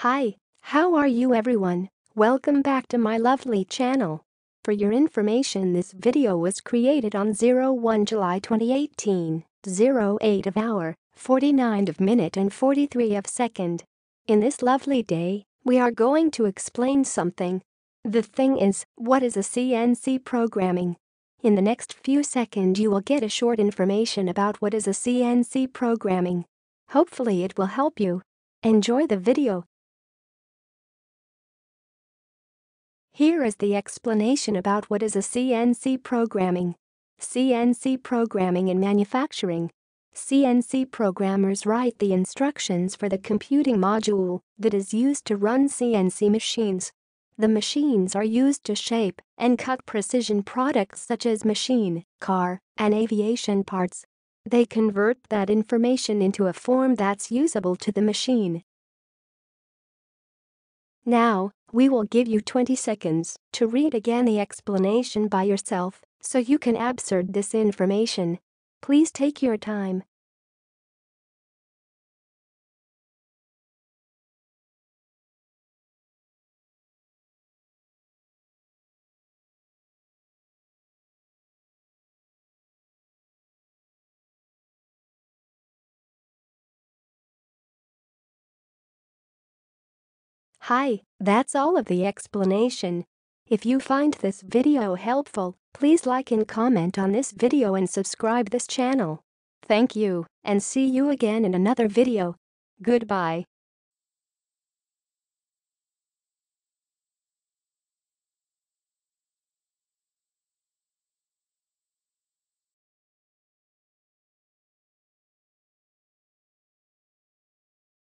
Hi, how are you everyone? Welcome back to my lovely channel. For your information, this video was created on 01 July 2018, 08 of hour, 49 of minute and 43 of second. In this lovely day, we are going to explain something. The thing is, what is a CNC programming? In the next few seconds you will get a short information about what is a CNC programming. Hopefully it will help you. Enjoy the video. Here is the explanation about what is a CNC programming. CNC programming in manufacturing. CNC programmers write the instructions for the computing module that is used to run CNC machines. The machines are used to shape and cut precision products such as machine, car, and aviation parts. They convert that information into a form that's usable to the machine. Now, we will give you 20 seconds to read again the explanation by yourself so you can absorb this information. Please take your time. Hi, that's all of the explanation. If you find this video helpful, please like and comment on this video and subscribe this channel. Thank you, and see you again in another video. Goodbye.